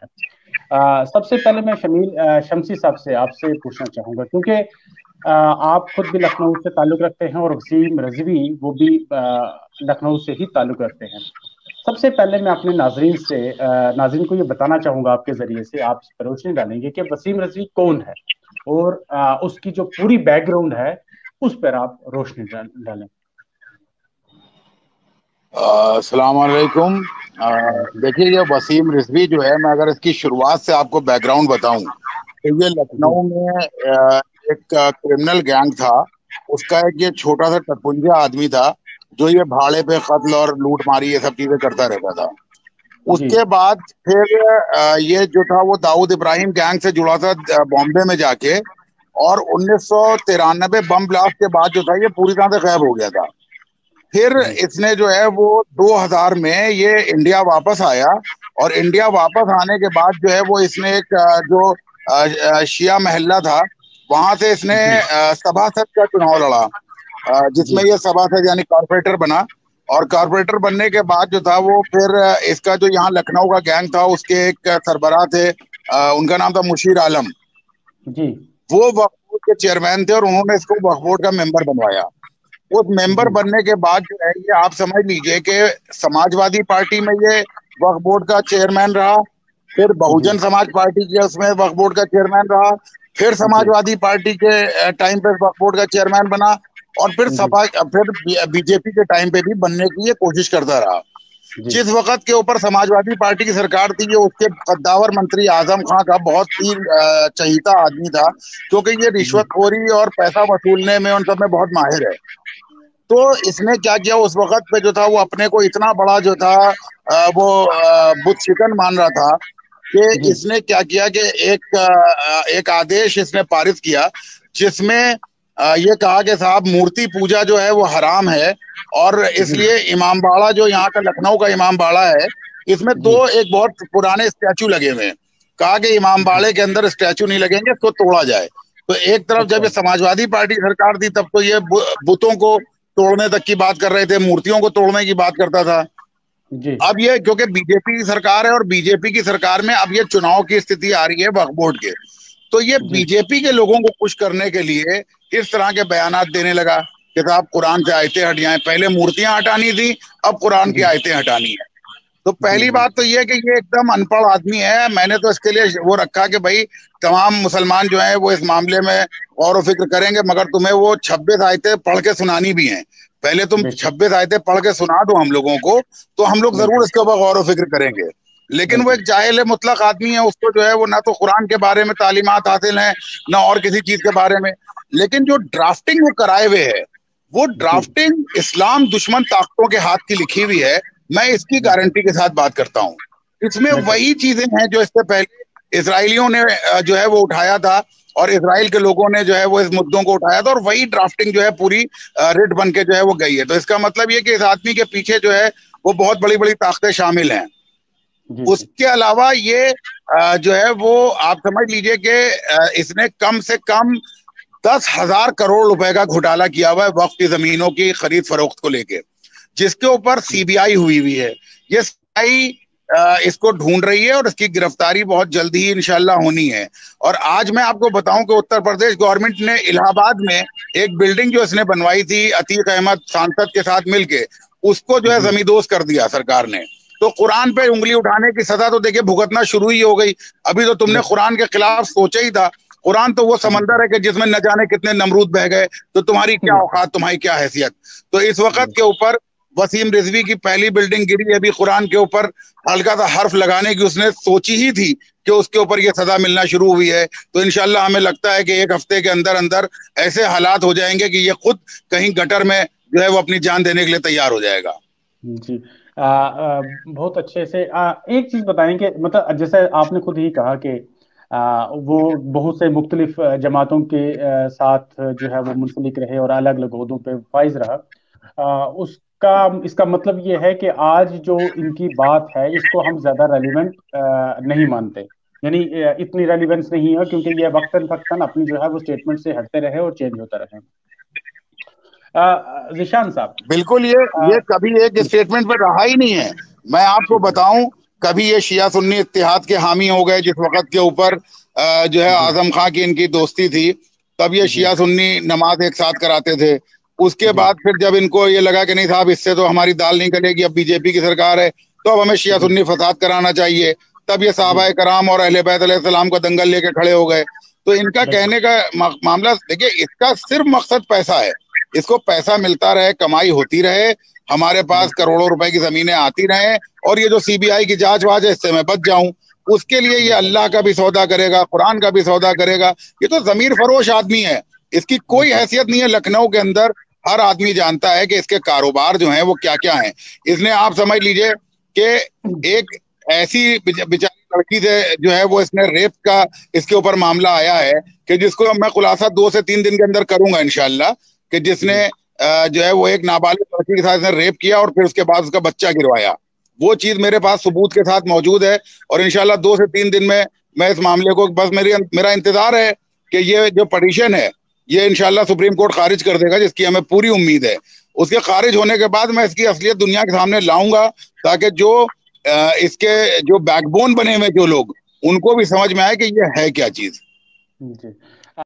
है। सबसे पहले मैं शमसी साहब से आपसे पूछना चाहूंगा, क्योंकि आप खुद भी लखनऊ से ताल्लुक़ रखते हैं और वसीम रजवी वो भी लखनऊ से ही ताल्लुक़ रखते हैं। सबसे पहले मैं अपने नाजरीन को ये बताना चाहूंगा, आपके जरिए से आप इस पर रोशनी डालेंगे कि वसीम रजवी कौन है, और उसकी जो पूरी बैकग्राउंड है उस पर आप रोशनी डालें। अस्सलाम वालेकुम। देखिए, ये वसीम रिजवी जो है, मैं अगर इसकी शुरुआत से आपको बैकग्राउंड बताऊं तो ये जी लखनऊ में एक क्रिमिनल गैंग था। उसका एक ये छोटा सा टटपुंजा आदमी था जो ये भाड़े पे कत्ल और लूट मारी ये सब चीजें करता रहता था। जी उसके बाद फिर ये जो था वो दाऊद इब्राहिम गैंग से जुड़ा था बॉम्बे में जाके। और 1993 बम ब्लास्ट के बाद जो था ये पूरी तरह से गायब हो गया था। फिर जी इसने जो है वो 2000 में ये इंडिया वापस आया। और इंडिया वापस आने के बाद जो है वो इसने एक जो शिया महल्ला था वहां से इसने जी सभासद का चुनाव लड़ा, जी जिसमें ये सभासद यानी कॉर्पोरेटर बना। और कॉर्पोरेटर बनने के बाद जो था वो फिर इसका जो यहाँ लखनऊ का गैंग था उसके एक सरबराह थे, उनका नाम था मुशीर आलम। जी वो वक्फ बोर्ड के चेयरमैन थे और उन्होंने इसको वक्फ बोर्ड का मेंबर बनवाया। उस मेंबर जी बनने के बाद जो है ये आप समझ लीजिए कि समाजवादी पार्टी में ये वक्फ बोर्ड का चेयरमैन रहा। फिर जी बहुजन समाज पार्टी के उसमें वक्फ बोर्ड का चेयरमैन रहा। फिर जी समाजवादी पार्टी के टाइम पे वक्फ बोर्ड का चेयरमैन बना। और फिर जी बीजेपी के टाइम पे भी बनने की ये कोशिश करता रहा। जी जिस वक्त के ऊपर समाजवादी पार्टी की सरकार थी ये उसके कद्दावर मंत्री आजम खां का बहुत ही चहीता आदमी था, क्योंकि ये जी रिश्वतखोरी और पैसा वसूलने में उन सब में बहुत माहिर है। तो इसने क्या किया उस वक्त पे जो था वो अपने को इतना बड़ा जो था वो बुत शिकन मान रहा था कि जी इसने क्या किया कि एक आदेश इसने पारित किया जिसमें ये कहा कि साहब मूर्ति पूजा जो है वो हराम है। और जी इसलिए इमाम बाड़ा जो यहाँ का लखनऊ का इमाम बाड़ा है इसमें जी एक बहुत पुराने स्टैचू लगे हुए हैं। कहा कि इमाम जी बाड़े के अंदर स्टैचू नहीं लगेंगे, इसको तोड़ा जाए। तो एक तरफ जब अच्छा ये समाजवादी पार्टी सरकार थी तब तो ये बुतों को तोड़ने तक की बात कर रहे थे, मूर्तियों को तोड़ने की बात करता था। जी अब ये क्योंकि बीजेपी की सरकार है और बीजेपी की सरकार में अब ये चुनाव की स्थिति आ रही है वक्फ बोर्ड के, तो ये जी बीजेपी के लोगों को खुश करने के लिए इस तरह के बयानात देने लगा कि साहब कुरान से आयतें हट जाएं, पहले मूर्तियां हटानी थी, अब कुरान की जी आयतें हटानी है। तो जी पहली जी बात तो ये है कि ये एकदम अनपढ़ आदमी है। मैंने तो इसके लिए वो रखा कि भाई तमाम मुसलमान जो है वो इस मामले में गौर व फिक्र करेंगे, मगर तुम्हें वो 26 आयतें पढ़ के सुनानी भी हैं। पहले तुम बेशक 26 आयतें पढ़ के सुना दो हम लोगों को, तो हम लोग जरूर बिल्कुल इसके ऊपर गौर व फिक्र करेंगे। लेकिन वो बिल्कुल एक जाहिल मुतलक आदमी है, उसको जो है वो ना तो कुरान के बारे में तालीमात हासिल है ना और किसी चीज के बारे में। लेकिन जो ड्राफ्टिंग वो कराए हुए है वो जी ड्राफ्टिंग इस्लाम दुश्मन ताकतों के हाथ की लिखी हुई है। मैं इसकी बिल्कुल गारंटी के साथ बात करता हूँ। इसमें बिल्कुल वही चीजें हैं जो इससे पहले इसराइलियों ने जो है वो उठाया था और इसराइल के लोगों ने जो है वो इस मुद्दों को उठाया था, और वही ड्राफ्टिंग जो है पूरी रिट बन के जो है वो गई है। तो इसका मतलब ये कि इस आदमी के पीछे जो है वो बहुत बड़ी बड़ी ताकतें शामिल हैं। जी जी उसके अलावा ये जो है वो आप समझ लीजिए कि इसने कम से कम 10,000 करोड़ रुपए का घोटाला किया हुआ है वक्फ की जमीनों की खरीद फरोख्त को लेके, जिसके ऊपर सीबीआई हुई हुई है। ये सीबीआई इसको ढूंढ रही है और इसकी गिरफ्तारी बहुत जल्दी ही इंशाल्लाह होनी है। और आज मैं आपको बताऊं कि उत्तर प्रदेश गवर्नमेंट ने इलाहाबाद में एक बिल्डिंग जो इसने बनवाई थी अतीक अहमद सांसद के साथ मिलके, उसको जो है जी जमींदोज कर दिया सरकार ने। तो कुरान पे उंगली उठाने की सजा तो देखिए भुगतना शुरू ही हो गई। अभी तो तुमने बेशक कुरान के खिलाफ सोचा ही था। कुरान तो वो समंदर बिल्कुल है कि जिसमें न जाने कितने नमरूद बह गए, तो तुम्हारी क्या बिल्कुल औकात, तुम्हारी क्या हैसियत। तो इस वक्त के बिल्कुल ऊपर वसीम रिजवी की पहली बिल्डिंग गिरी है अभी कुरान के ऊपर। हल्का सा हर्फ लगाने की उसने सोची ही थी कि उसके ऊपर ये सजा मिलना शुरू हुई है। तो इंशाल्लाह हमें लगता है कि एक हफ्ते के अंदर अंदर ऐसे हालात हो जाएंगे कि ये खुद कहीं गटर में जो है वो अपनी जान देने के लिए तैयार हो जाएगा। जी बहुत अच्छे से एक चीज बताएंगे, मतलब जैसे आपने खुद ही कहा कि वो बहुत से मुख्तलिफ जमातों के साथ जो है वो मुंसलिक रहे और अलग अलग ओहदों पे फाइज रहा। उसका इसका मतलब ये है कि आज जो इनकी बात है इसको हम ज्यादा रेलिवेंट नहीं मानते, यानी इतनी रेलिवेंस नहीं है, क्योंकि ये वक्तन फक्तन अपनी जो है वो स्टेटमेंट से हटते रहे और चेंज होता रहे। जिशान साहब। बिल्कुल, ये अ, कभी एक स्टेटमेंट पर रहा ही नहीं है। मैं आपको जी बताऊं, कभी ये शिया सुन्नी इत्तेहाद के हामी हो गए जिस वक्त के ऊपर जो है जी आजम खां की इनकी दोस्ती थी, तब ये जी शिया सुन्नी नमाज एक साथ कराते थे। उसके जी बाद फिर जब इनको ये लगा कि नहीं साहब इससे तो हमारी दाल नहीं गलेगी, अब बीजेपी की सरकार है तो अब हमें शिया जी सुन्नी फसाद कराना चाहिए, तब ये जी साहबा कराम और अहले बैत अलैहिस्सलाम का दंगल लेके खड़े हो गए। तो इनका बिल्कुल। कहने का मामला देखिए, इसका सिर्फ मकसद पैसा है, इसको पैसा मिलता रहे, कमाई होती रहे, हमारे पास बिल्कुल। करोड़ों रुपए की जमीनें आती रहें, और ये जो सीबीआई की जांच वाच है इससे मैं बच जाऊं। उसके लिए ये बिल्कुल। अल्लाह का भी सौदा करेगा, कुरान का भी सौदा करेगा। ये तो जमीर फरोश आदमी है, इसकी कोई बिल्कुल। हैसियत नहीं है। लखनऊ के अंदर हर आदमी जानता है कि इसके कारोबार जो हैं वो क्या क्या हैं। इसने, आप समझ लीजिए कि एक ऐसी बेचारी लड़की से जो है वो इसने रेप का इसके ऊपर मामला आया है कि जिसको मैं खुलासा 2 से 3 दिन के अंदर करूंगा इंशाल्लाह, कि जिसने जी जो है वो एक नाबालिग लड़की के साथ इसने रेप किया और फिर उसके बाद उसका बच्चा गिरवाया। वो चीज मेरे पास सबूत के साथ मौजूद है, और इंशाल्लाह 2 से 3 दिन में मैं इस मामले को, बस मेरा इंतजार है कि ये जो पटिशन है ये इंशाल्लाह सुप्रीम कोर्ट खारिज कर देगा, जिसकी हमें पूरी उम्मीद है। उसके खारिज होने के बाद मैं इसकी असलियत दुनिया के सामने लाऊंगा, ताकि जो इसके जो बैकबोन बने हुए जो लोग, उनको भी समझ में आए कि ये है क्या चीज। जी।